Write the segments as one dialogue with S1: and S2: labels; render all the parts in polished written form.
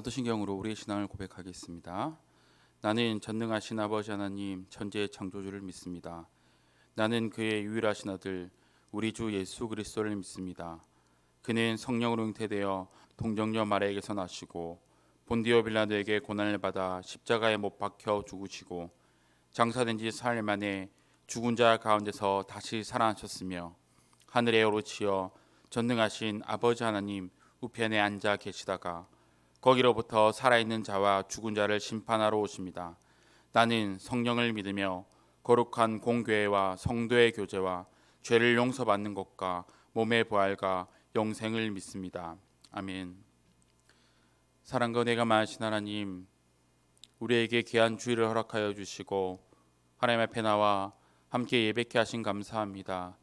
S1: 사도신경으로 우리의 신앙을 고백하겠습니다. 나는 전능하신 아버지 하나님 천지의 창조주를 믿습니다. 나는 그의 유일하신 아들 우리 주 예수 그리스도를 믿습니다. 그는 성령으로 잉태되어 동정녀 마리아에게서 나시고 본디오 빌라도에게 고난을 받아 십자가에 못 박혀 죽으시고 장사된 지 사흘 만에 죽은 자 가운데서 다시 살아나셨으며 하늘에 오르시어 전능하신 아버지 하나님 우편에 앉아 계시다가 거기로부터 살아있는 자와 죽은 자를 심판하러 오십니다. 나는 성령을 믿으며 거룩한 공교회와 성도의 교제와 죄를 용서받는 것과 몸의 부활과 영생을 믿습니다. 아멘. 사랑과 은혜가 많으신 하나님, 우리에게 귀한 주일을 허락하여 주시고 하나님 앞에 나와 함께 예배케 하신 감사합니다.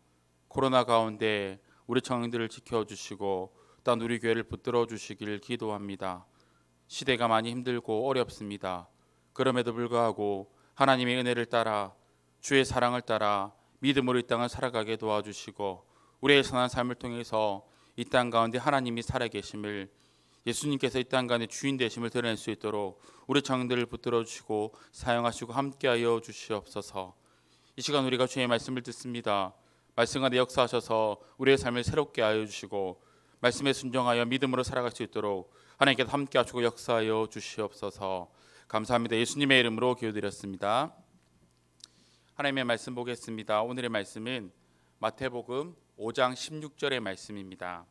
S1: 코로나 가운데 우리 청년들을 지켜주시고 또한 우리 교회를 붙들어 주시길 기도합니다. 시대가 많이 힘들고 어렵습니다. 그럼에도 불구하고 하나님의 은혜를 따라 주의 사랑을 따라 믿음으로 이 땅을 살아가게 도와주시고 우리의 선한 삶을 통해서 이 땅 가운데 하나님이 살아계심을, 예수님께서 이 땅 가운데 주인 되심을 드러낼 수 있도록 우리 청년들을 붙들어 주시고 사용하시고 함께하여 주시옵소서. 이 시간 우리가 주의 말씀을 듣습니다. 말씀 안에 역사하셔서 우리의 삶을 새롭게 하여 주시고 말씀에 순종하여 믿음으로 살아갈 수 있도록 하나님께서 함께하시고 역사하여 주시옵소서. 감사합니다. 예수님의 이름으로 기도드렸습니다. 하나님의 말씀 보겠습니다. 오늘의 말씀은 마태복음 5장 16절의 말씀입니다.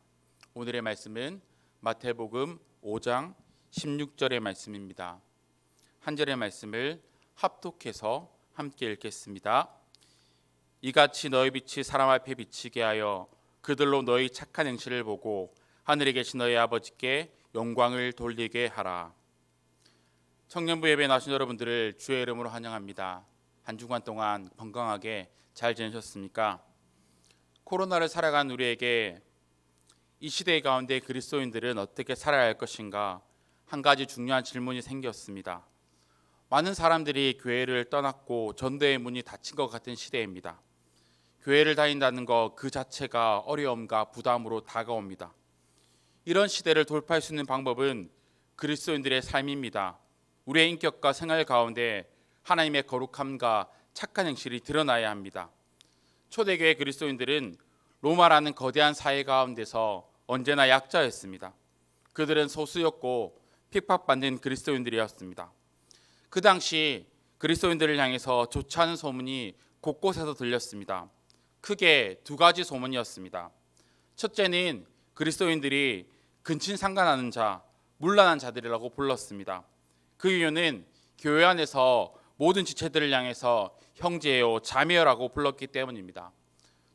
S1: 오늘의 말씀은 마태복음 5장 16절의 말씀입니다. 한 절의 말씀을 합독해서 함께 읽겠습니다. 이같이 너희 빛이 사람 앞에 비치게 하여 그들로 너희 착한 행실을 보고 하늘에 계신 너희 아버지께 영광을 돌리게 하라. 청년부 예배에 나오신 여러분들을 주의 이름으로 환영합니다. 한 주간 동안 건강하게 잘 지내셨습니까? 코로나를 살아간 우리에게 이 시대 가운데 그리스도인들은 어떻게 살아야 할 것인가, 한 가지 중요한 질문이 생겼습니다. 많은 사람들이 교회를 떠났고 전도의 문이 닫힌 것 같은 시대입니다. 교회를 다닌다는 것 그 자체가 어려움과 부담으로 다가옵니다. 이런 시대를 돌파할 수 있는 방법은 그리스도인들의 삶입니다. 우리의 인격과 생활 가운데 하나님의 거룩함과 착한 행실이 드러나야 합니다. 초대교회 그리스도인들은 로마라는 거대한 사회 가운데서 언제나 약자였습니다. 그들은 소수였고 핍박받는 그리스도인들이었습니다. 그 당시 그리스도인들을 향해서 좋지 않은 소문이 곳곳에서 들렸습니다. 크게 두 가지 소문이었습니다. 첫째는 그리스도인들이 근친상간하는 자, 문란한 자들이라고 불렀습니다. 그 이유는 교회 안에서 모든 지체들을 향해서 형제요, 자매요라고 불렀기 때문입니다.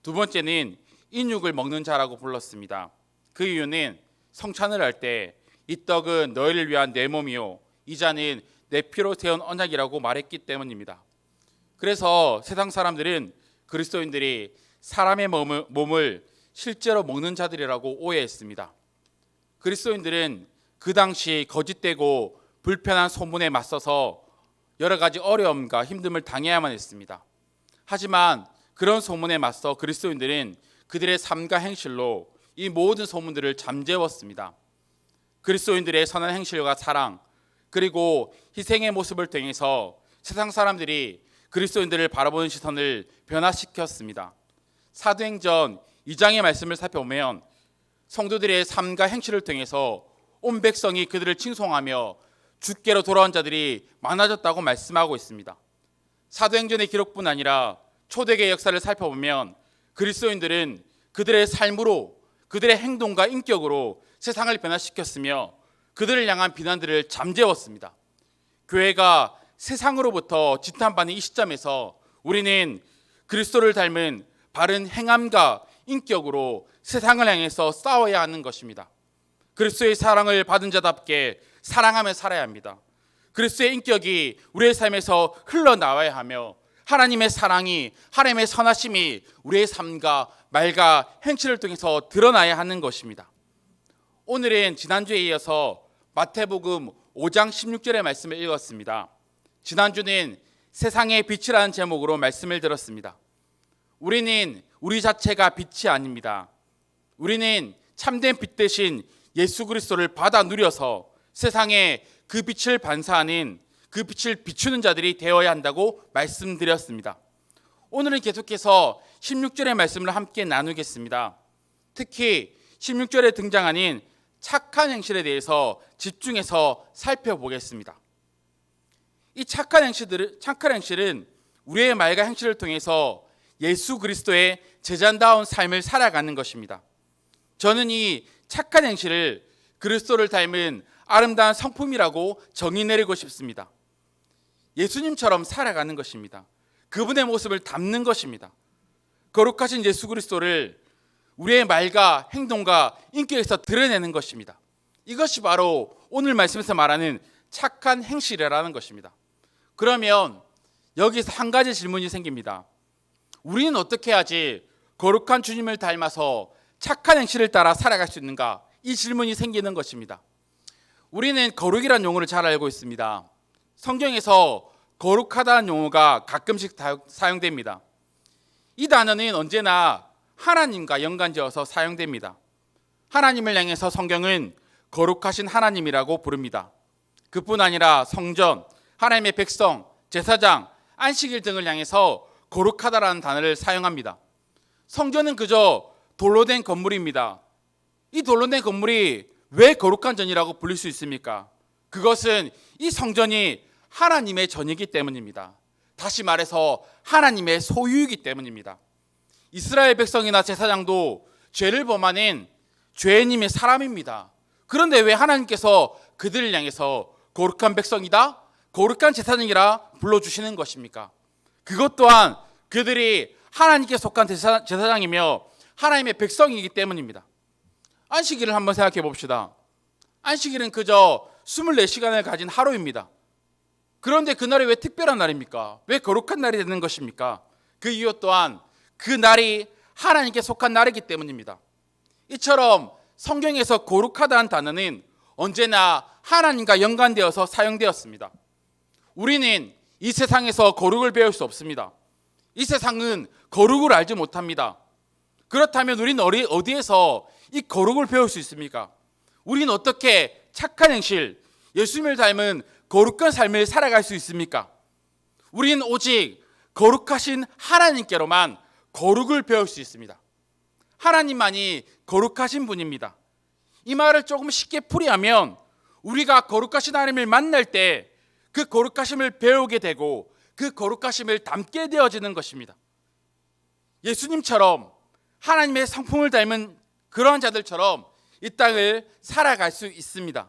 S1: 두 번째는 인육을 먹는 자라고 불렀습니다. 그 이유는 성찬을 할 때 이 떡은 너희를 위한 내 몸이요, 이 잔은 내 피로 세운 언약이라고 말했기 때문입니다. 그래서 세상 사람들은 그리스도인들이 사람의 몸을 실제로 먹는 자들이라고 오해했습니다. 그리스도인들은 그 당시 거짓되고 불편한 소문에 맞서서 여러 가지 어려움과 힘듦을 당해야만 했습니다. 하지만 그런 소문에 맞서 그리스도인들은 그들의 삶과 행실로 이 모든 소문들을 잠재웠습니다. 그리스도인들의 선한 행실과 사랑, 그리고 희생의 모습을 통해서 세상 사람들이 그리스도인들을 바라보는 시선을 변화시켰습니다. 사도행전 2장의 말씀을 살펴보면 성도들의 삶과 행실을 통해서 온 백성이 그들을 칭송하며 주께로 돌아온 자들이 많아졌다고 말씀하고 있습니다. 사도행전의 기록뿐 아니라 초대교회 역사를 살펴보면 그리스도인들은 그들의 삶으로, 그들의 행동과 인격으로 세상을 변화시켰으며 그들을 향한 비난들을 잠재웠습니다. 교회가 세상으로부터 지탄받는 이 시점에서 우리는 그리스도를 닮은 바른 행함과 인격으로 세상을 향해서 싸워야 하는 것입니다. 그리스도의 사랑을 받은 자답게 사랑하며 살아야 합니다. 그리스도의 인격이 우리의 삶에서 흘러나와야 하며 하나님의 사랑이, 하나님의 선하심이 우리의 삶과 말과 행실을 통해서 드러나야 하는 것입니다. 오늘은 지난주에 이어서 마태복음 5장 16절의 말씀을 읽었습니다. 지난주는 세상의 빛이라는 제목으로 말씀을 들었습니다. 우리는 우리 자체가 빛이 아닙니다. 우리는 참된 빛 대신 예수 그리스도를 받아 누려서 세상에 그 빛을 반사하는, 그 빛을 비추는 자들이 되어야 한다고 말씀드렸습니다. 오늘은 계속해서 16절의 말씀을 함께 나누겠습니다. 특히 16절에 등장하는 착한 행실에 대해서 집중해서 살펴보겠습니다. 이 착한 행실은 우리의 말과 행실을 통해서 예수 그리스도의 제자다운 삶을 살아가는 것입니다. 저는 이 착한 행실을 그리스도를 닮은 아름다운 성품이라고 정의 내리고 싶습니다. 예수님처럼 살아가는 것입니다. 그분의 모습을 담는 것입니다. 거룩하신 예수 그리스도를 우리의 말과 행동과 인격에서 드러내는 것입니다. 이것이 바로 오늘 말씀에서 말하는 착한 행실이라는 것입니다. 그러면 여기서 한 가지 질문이 생깁니다. 우리는 어떻게 해야지 거룩한 주님을 닮아서 착한 행실을 따라 살아갈 수 있는가? 이 질문이 생기는 것입니다. 우리는 거룩이라는 용어를 잘 알고 있습니다. 성경에서 거룩하다는 용어가 가끔씩 사용됩니다. 이 단어는 언제나 하나님과 연관지어서 사용됩니다. 하나님을 향해서 성경은 거룩하신 하나님이라고 부릅니다. 그뿐 아니라 성전, 하나님의 백성, 제사장, 안식일 등을 향해서 거룩하다라는 단어를 사용합니다. 성전은 그저 돌로 된 건물입니다. 이 돌로 된 건물이 왜 거룩한 전이라고 불릴 수 있습니까? 그것은 이 성전이 하나님의 전이기 때문입니다. 다시 말해서 하나님의 소유이기 때문입니다. 이스라엘 백성이나 제사장도 죄를 범하는 죄인임의 사람입니다. 그런데 왜 하나님께서 그들을 향해서 거룩한 백성이다, 거룩한 제사장이라 불러주시는 것입니까? 그것 또한 그들이 하나님께 속한 제사장이며 하나님의 백성이기 때문입니다. 안식일을 한번 생각해 봅시다. 안식일은 그저 24시간을 가진 하루입니다. 그런데 그날이 왜 특별한 날입니까? 왜 거룩한 날이 되는 것입니까? 그 이유 또한 그 날이 하나님께 속한 날이기 때문입니다. 이처럼 성경에서 거룩하다는 단어는 언제나 하나님과 연관되어서 사용되었습니다. 우리는 이 세상에서 거룩을 배울 수 없습니다. 이 세상은 거룩을 알지 못합니다. 그렇다면 우리는 어디에서 이 거룩을 배울 수 있습니까? 우리는 어떻게 착한 행실, 예수님을 닮은 거룩한 삶을 살아갈 수 있습니까? 우리는 오직 거룩하신 하나님께로만 거룩을 배울 수 있습니다. 하나님만이 거룩하신 분입니다. 이 말을 조금 쉽게 풀이하면 우리가 거룩하신 하나님을 만날 때 그 거룩하심을 배우게 되고 그 거룩하심을 담게 되어지는 것입니다. 예수님처럼 하나님의 성품을 닮은 그러한 자들처럼 이 땅을 살아갈 수 있습니다.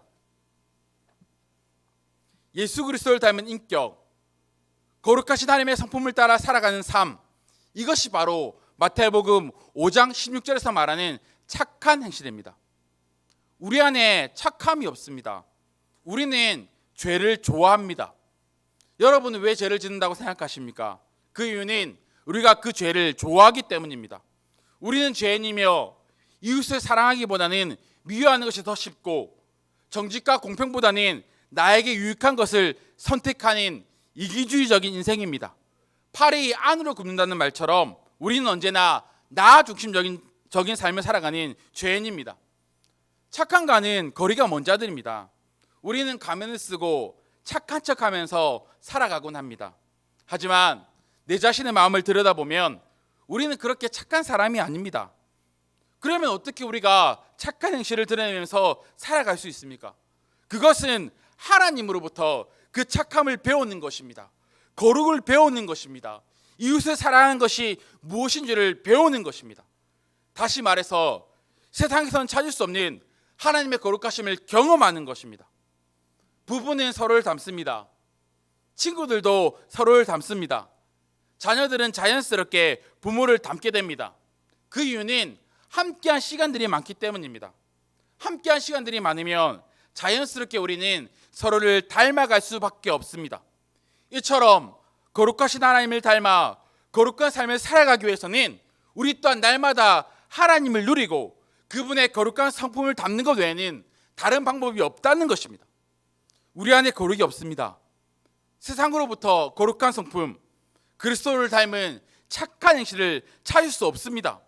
S1: 예수 그리스도를 닮은 인격, 거룩하신 하나님의 성품을 따라 살아가는 삶, 이것이 바로 마태복음 5장 16절에서 말하는 착한 행실입니다. 우리 안에 착함이 없습니다. 우리는 죄를 좋아합니다. 여러분은 왜 죄를 짓는다고 생각하십니까? 그 이유는 우리가 그 죄를 좋아하기 때문입니다. 우리는 죄인이며 이웃을 사랑하기보다는 미워하는 것이 더 쉽고 정직과 공평보다는 나에게 유익한 것을 선택하는 이기주의적인 인생입니다. 팔이 안으로 굽는다는 말처럼 우리는 언제나 나 중심적인 삶을 살아가는 죄인입니다. 착한가는 거리가 먼 자들입니다. 우리는 가면을 쓰고 착한 척하면서 살아가곤 합니다. 하지만 내 자신의 마음을 들여다보면 우리는 그렇게 착한 사람이 아닙니다. 그러면 어떻게 우리가 착한 행실을 드러내면서 살아갈 수 있습니까? 그것은 하나님으로부터 그 착함을 배우는 것입니다. 거룩을 배우는 것입니다. 이웃을 사랑하는 것이 무엇인지를 배우는 것입니다. 다시 말해서 세상에서는 찾을 수 없는 하나님의 거룩하심을 경험하는 것입니다. 부부는 서로를 닮습니다. 친구들도 서로를 닮습니다. 자녀들은 자연스럽게 부모를 닮게 됩니다. 그 이유는 함께한 시간들이 많기 때문입니다. 함께한 시간들이 많으면 자연스럽게 우리는 서로를 닮아갈 수밖에 없습니다. 이처럼 거룩하신 하나님을 닮아 거룩한 삶을 살아가기 위해서는 우리 또한 날마다 하나님을 누리고 그분의 거룩한 성품을 담는 것 외에는 다른 방법이 없다는 것입니다. 우리 안에 거룩이 없습니다. 세상으로부터 거룩한 성품, 그리스도를 닮은 착한 행실을 찾을 수 없습니다.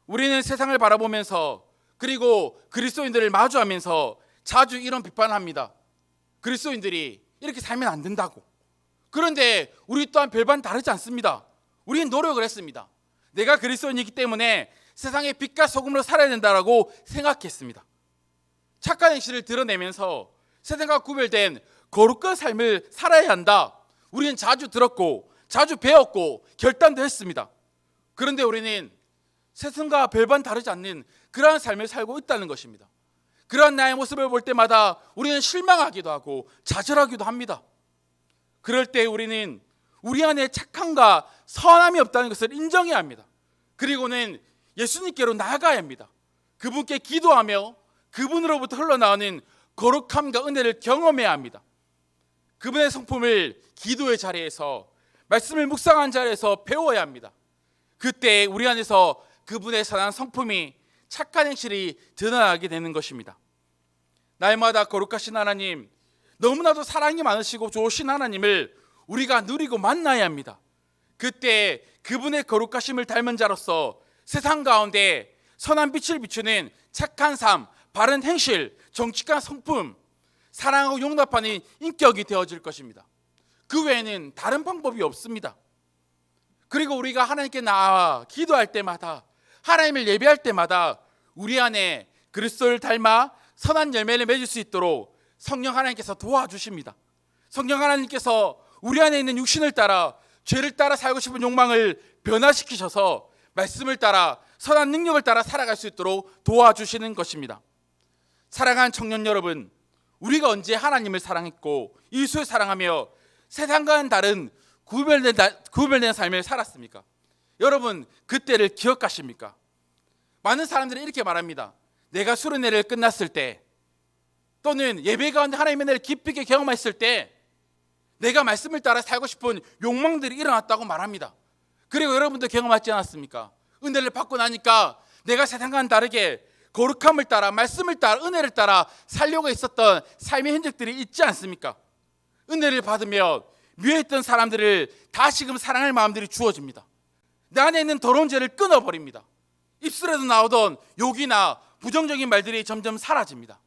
S1: 우리는 세상을 바라보면서 그리고 그리스도인들을 마주하면서 자주 이런 비판을 합니다. 그리스도인들이 이렇게 살면 안 된다고. 그런데 우리 또한 별반 다르지 않습니다. 우리는 노력을 했습니다. 내가 그리스도인이기 때문에 세상의 빛과 소금으로 살아야 된다라고 생각했습니다. 착한 행실을 드러내면서 세상과 구별된 거룩한 삶을 살아야 한다. 우리는 자주 들었고 자주 배웠고 결단도 했습니다. 그런데 우리는 세상과 별반 다르지 않는 그러한 삶을 살고 있다는 것입니다. 그러한 나의 모습을 볼 때마다 우리는 실망하기도 하고 좌절하기도 합니다. 그럴 때 우리는 우리 안에 착함과 선함이 없다는 것을 인정해야 합니다. 그리고는 예수님께로 나아가야 합니다. 그분께 기도하며 그분으로부터 흘러나오는 거룩함과 은혜를 경험해야 합니다. 그분의 성품을 기도의 자리에서, 말씀을 묵상한 자리에서 배워야 합니다. 그때 우리 안에서 그분의 선한 성품이, 착한 행실이 드러나게 되는 것입니다. 날마다 거룩하신 하나님, 너무나도 사랑이 많으시고 좋으신 하나님을 우리가 누리고 만나야 합니다. 그때 그분의 거룩하심을 닮은 자로서 세상 가운데 선한 빛을 비추는 착한 삶, 바른 행실, 정직한 성품, 사랑하고 용납하는 인격이 되어질 것입니다. 그 외에는 다른 방법이 없습니다. 그리고 우리가 하나님께 나아 기도할 때마다, 하나님을 예배할 때마다 우리 안에 그리스도를 닮아 선한 열매를 맺을 수 있도록 성령 하나님께서 도와주십니다. 성령 하나님께서 우리 안에 있는 육신을 따라, 죄를 따라 살고 싶은 욕망을 변화시키셔서 말씀을 따라, 선한 능력을 따라 살아갈 수 있도록 도와주시는 것입니다. 사랑하는 청년 여러분, 우리가 언제 하나님을 사랑했고 이웃을 사랑하며 세상과는 다른 구별된 삶을 살았습니까? 여러분, 그때를 기억하십니까? 많은 사람들이 이렇게 말합니다. 내가 수련회를 끝났을 때, 또는 예배 가운데 하나님의 은혜를 깊이 있게 경험했을 때 내가 말씀을 따라 살고 싶은 욕망들이 일어났다고 말합니다. 그리고 여러분도 경험하지 않았습니까? 은혜를 받고 나니까 내가 세상과는 다르게 거룩함을 따라, 말씀을 따라, 은혜를 따라 살려고 했었던 삶의 흔적들이 있지 않습니까? 은혜를 받으며 미워했던 사람들을 다시금 사랑할 마음들이 주어집니다. 내 안에 있는 더러운 죄를 끊어버립니다. 입술에도 나오던 욕이나 부정적인 말들이 점점 사라집니다.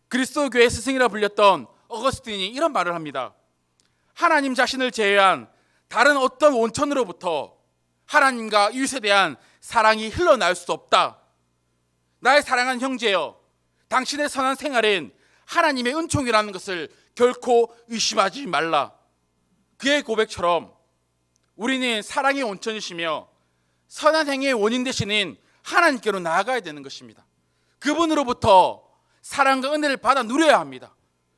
S1: 그리스도 교회 스승이라 불렸던 어거스틴이 이런 말을 합니다. 하나님 자신을 제외한 다른 어떤 원천으로부터 하나님과 이웃에 대한 사랑이 흘러나올 수 없다. 나의 사랑하는 형제여, 당신의 선한 생활은 하나님의 은총이라는 것을 결코 의심하지 말라. 그의 고백처럼 우리는 사랑의 원천이시며 선한 행위의 원인 되시는 하나님께로 나아가야 되는 것입니다. 그분으로부터 사랑과 은혜를 받아 누려야 합니다.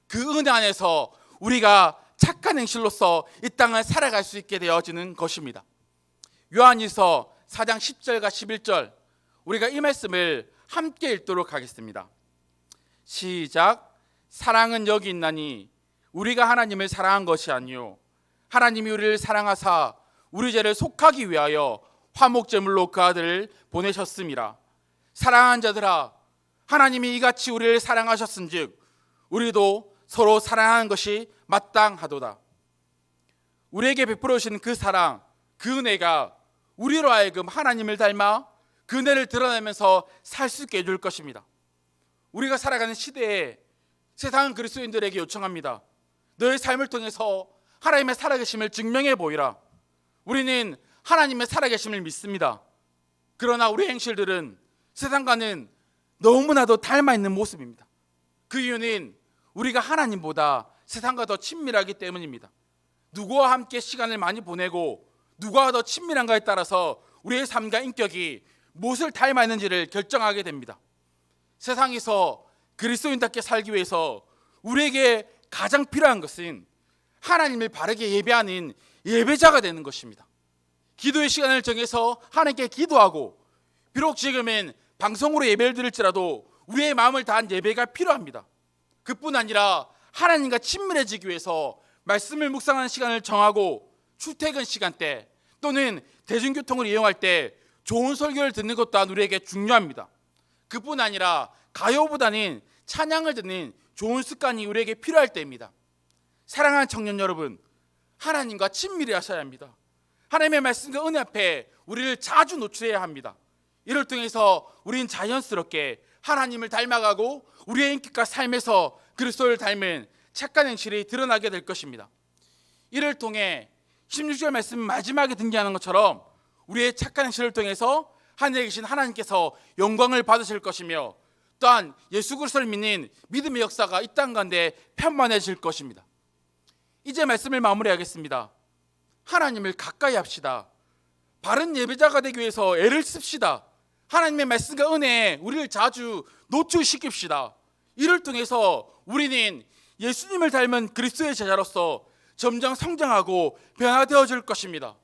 S1: 그 은혜 안에서 우리가 착한 행실로서 이 땅을 살아갈 수 있게 되어지는 것입니다. 요한일서 4장 10절과 11절, 우리가 이 말씀을 함께 읽도록 하겠습니다. 시작. 사랑은 여기 있나니 우리가 하나님을 사랑한 것이 아니요 하나님이 우리를 사랑하사 우리 죄를 속하기 위하여 화목제물로 그 아들을 보내셨음이라. 사랑하는 자들아, 하나님이 이같이 우리를 사랑하셨은즉 우리도 서로 사랑하는 것이 마땅하도다. 우리에게 베풀어 주신 그 사랑, 그 은혜가 우리로 하여금 하나님을 닮아 그 은혜를 드러내면서 살 수 있게 해줄 것입니다. 우리가 살아가는 시대에 세상은 그리스도인들에게 요청합니다. 너의 삶을 통해서 하나님의 살아계심을 증명해 보이라. 우리는 하나님의 살아계심을 믿습니다. 그러나 우리 행실들은 세상과는 너무나도 닮아있는 모습입니다. 그 이유는 우리가 하나님보다 세상과 더 친밀하기 때문입니다. 누구와 함께 시간을 많이 보내고 누구와 더 친밀한가에 따라서 우리의 삶과 인격이 무엇을 닮아있는지를 결정하게 됩니다. 세상에서 그리스도인답게 살기 위해서 우리에게 가장 필요한 것은 하나님을 바르게 예배하는 예배자가 되는 것입니다. 기도의 시간을 정해서 하나님께 기도하고, 비록 지금은 방송으로 예배를 드릴지라도 우리의 마음을 다한 예배가 필요합니다. 그뿐 아니라 하나님과 친밀해지기 위해서 말씀을 묵상하는 시간을 정하고 출퇴근 시간대 또는 대중교통을 이용할 때 좋은 설교를 듣는 것 또한 우리에게 중요합니다. 그뿐 아니라 가요보다는 찬양을 듣는 좋은 습관이 우리에게 필요할 때입니다. 사랑하는 청년 여러분, 하나님과 친밀히 하셔야 합니다. 하나님의 말씀과 은혜 앞에 우리를 자주 노출해야 합니다. 이를 통해서 우리는 자연스럽게
S2: 하나님을 닮아가고 우리의 인격과 삶에서 그리스도를 닮은 착한 행실이 드러나게 될 것입니다. 이를 통해 16절 말씀 마지막에 등장하는 것처럼 우리의 착한 행실을 통해서 하늘에 계신 하나님께서 영광을 받으실 것이며, 또한 예수 그리스도를 믿는 믿음의 역사가 이 땅 가운데 편만해질 것입니다. 이제 말씀을 마무리하겠습니다. 하나님을 가까이 합시다. 바른 예배자가 되기 위해서 애를 씁시다. 하나님의 말씀과 은혜에 우리를 자주 노출시킵시다. 이를 통해서 우리는 예수님을 닮은 그리스도의 제자로서 점점 성장하고 변화되어질 것입니다.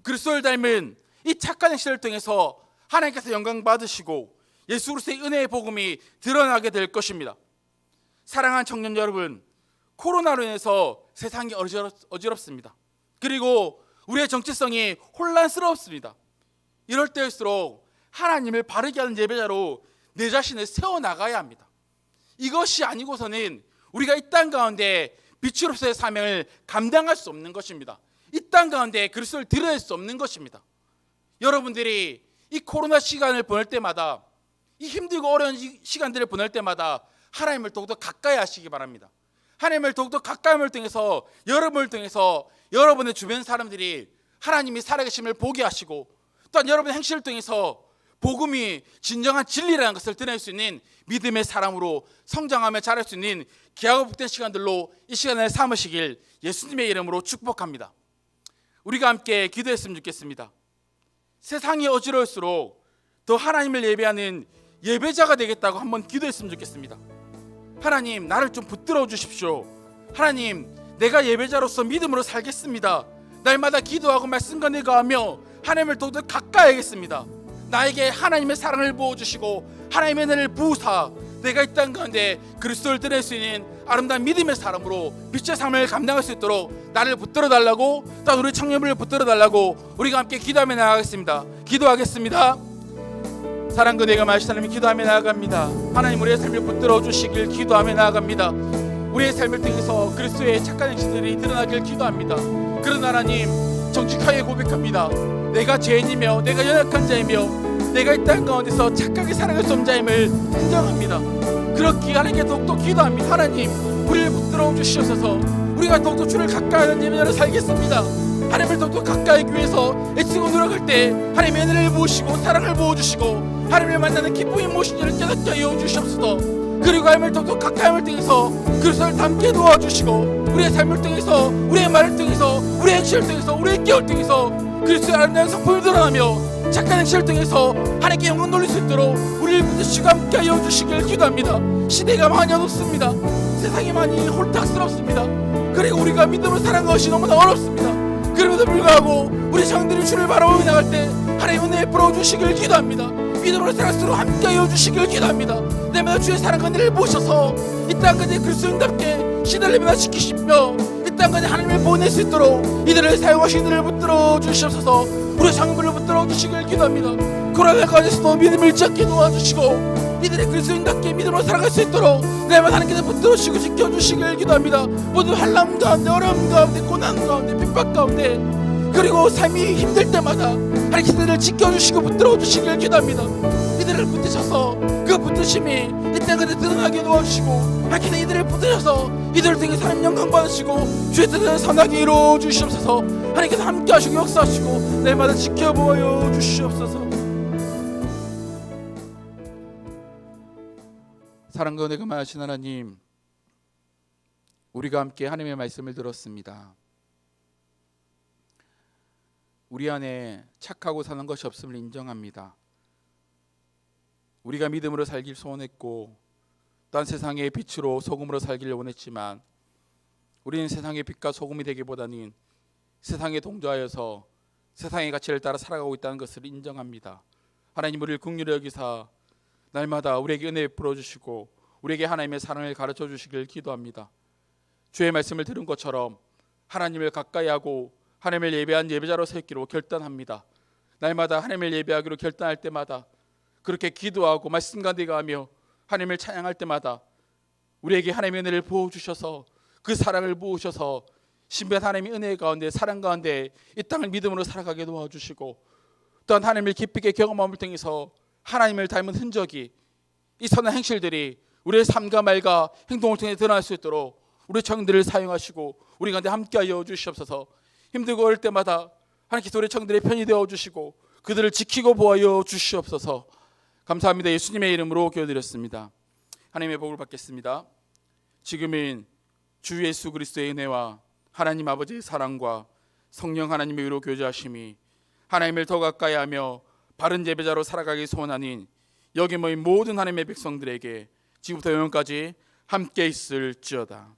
S2: 그리스도를 닮은 이 착한 행실을 통해서 하나님께서 영광 받으시고 예수 그리스도의 은혜의 복음이 드러나게 될 것입니다. 사랑하는 청년 여러분, 코로나로 인해서 세상이 어지럽습니다. 그리고 우리의 정체성이 혼란스럽습니다. 이럴 때일수록 하나님을 바르게 하는 예배자로 내 자신을 세워나가야 합니다. 이것이 아니고서는 우리가 이 땅 가운데 빛으로서의 사명을 감당할 수 없는 것입니다. 이 땅 가운데 그리스도를 드러낼 수 없는 것입니다. 여러분들이 이 코로나 시간을 보낼 때마다, 이 힘들고 어려운 시간들을 보낼 때마다 하나님을 더욱더 가까이 하시기 바랍니다. 하나님을 더욱더 가까움을 통해서, 여러분을 통해서 여러분의 주변 사람들이 하나님이 살아계심을 보게 하시고, 또한 여러분의 행실을 통해서 복음이 진정한 진리라는 것을 드러낼 수 있는 믿음의 사람으로 성장하며 자랄 수 있는 귀하고 복된 시간들로 이 시간을 삼으시길 예수님의 이름으로 축복합니다. 우리가 함께 기도했으면 좋겠습니다. 세상이 어지러울수록 더 하나님을 예배하는 예배자가 되겠다고 한번 기도했으면 좋겠습니다. 하나님, 나를 좀 붙들어 주십시오. 하나님, 내가 예배자로서 믿음으로 살겠습니다. 날마다 기도하고 말씀과 내가하며 하나님을 더욱더 가까이 하겠습니다. 나에게 하나님의 사랑을 부어주시고 하나님의 은혜를 부으사 내가 이 땅 가운데 그리스도를 드릴 수 있는 아름다운 믿음의 사람으로 빛의 삶을 감당할 수 있도록 나를 붙들어 달라고, 또 우리 청년들을 붙들어 달라고 우리가 함께 기도하며 나아가겠습니다. 기도하겠습니다. 사랑과 내가 마시 하나님, 기도하며 나아갑니다. 하나님, 우리의 삶을 붙들어 주시길 기도하며 나아갑니다. 우리의 삶을 통해서 그리스도의 착한 행실들이 드러나길 기도합니다. 그러나 하나님, 정직하게 고백합니다. 내가 죄인이며 내가 연약한 자이며 내가 이 땅 가운데서 착하게 살아갈 수 없는 자임을 인정합니다. 그렇기에 하나님께 더욱더 기도합니다. 하나님, 우리를 붙들어 주시옵소서. 우리가 더욱더 주를 가까이 하는 예배자로 살겠습니다. 하나님을 더욱더 가까이 하기 위해서 애쓰고 노력할 때 하나님의 은혜를 부으시고 사랑을 부어주시고 하나님을 만나는 기쁨이 무엇인지를 깨닫게 하여 주시옵소서. 그리고 하나님을 더욱더 가까이 함을 통해서 그리스도를 닮게 도와주시고 우리의 삶을 통해서, 우리의 말을 통해서, 우리의 행실을 통해서, 우리의 기억을 통해서 그리스도의 아름다운 성품을 드러나며 착한 행실을 통해서 하나님께 영광 돌릴 수 있도록 우리를 붙드시고 함께 하여 주시길 기도합니다. 시대가 많이 어둡습니다. 세상이 많이 홀딱스럽습니다. 그리고 우리가 믿음으로 살아가는 것이 너무나 어렵습니다. 그럼에도 불구하고 우리 장들이 주를 바라보며 나갈 때 하나님 은혜에 풀어주시길 기도합니다. 믿음으로 살아갈수록 함께 하여 주시길 기도합니다. 내마다 주의 사랑과 은혜를 보셔서 이 땅까지 그리스도인답게 시대를 내마다 지키시며 이 땅까지 하나님을 보낼 수 있도록 이들을 사용하신 이들을 붙들어 주시옵소서. 우리 장부를 붙들어 주시길 기도합니다. 코로나 가운데서도 믿음을 찾게 도와주시고 이들의 그리스도인답게 믿음으로 살아갈 수 있도록 내마다 하나님께서 붙들어 주시고 지켜주시길 기도합니다. 모두 환난 가운데, 어려움 가운데, 고난 가운데, 핍박 가운데, 그리고 삶이 힘들 때마다 하나님께서 이들을 지켜주시고 붙들어 주시길 기도합니다. 이들을 붙드셔서 그 붙드심이 이 땅까지 드러나게 도와주시고 하나님께서 이들을 붙드셔서 이들을 통해 하나님 영광 받으시고 주의 뜻을 선하게 이루어 주시옵소서. 하나님께서 함께 하시고 역사하시고 날마다 지켜보여 주시옵소서. 사랑과 은혜가 많으신 하나님, 우리가 함께 하나님의 말씀을 들었습니다. 우리 안에 착하고 사는 것이 없음을 인정합니다. 우리가 믿음으로 살길 소원했고 또한 세상의 빛으로 소금으로 살기를 원했지만 우리는 세상의 빛과 소금이 되기보다는 세상에 동조하여서 세상의 가치를 따라 살아가고 있다는 것을 인정합니다. 하나님, 우리를 긍휼히 여기사 날마다 우리에게 은혜 베풀어 주시고 우리에게 하나님의 사랑을 가르쳐 주시길 기도합니다. 주의 말씀을 들은 것처럼 하나님을 가까이 하고 하나님을 예배한 예배자로 살기로 결단합니다. 날마다 하나님을 예배하기로 결단할 때마다 그렇게 기도하고 말씀과 내가하며 하나님을 찬양할 때마다 우리에게 하나님의 은혜를 부어주셔서 그 사랑을 부으셔서 신비한 하나님의 은혜 가운데, 사랑 가운데 이 땅을 믿음으로 살아가게 도와주시고 또한 하나님을 깊이 있게 경험함을 통해서 하나님을 닮은 흔적이 이 선한 행실들이 우리의 삶과 말과 행동을 통해 드러날 수 있도록 우리 청들을 사용하시고 우리 가운데 함께하여 주시옵소서. 힘들고 어릴 때마다 하나님께서 우리 청들의 편이 되어 주시고 그들을 지키고 보호하여 주시옵소서. 감사합니다. 예수님의 이름으로 기도드렸습니다. 하나님의 복을 받겠습니다. 지금은 주 예수 그리스도의 은혜와 하나님 아버지의 사랑과 성령 하나님의 위로 교제하심이 하나님을 더 가까이 하며 바른 예배자로 살아가기 소원하는 여기 모인 모든 하나님의 백성들에게 지금부터 영원까지 함께 있을지어다.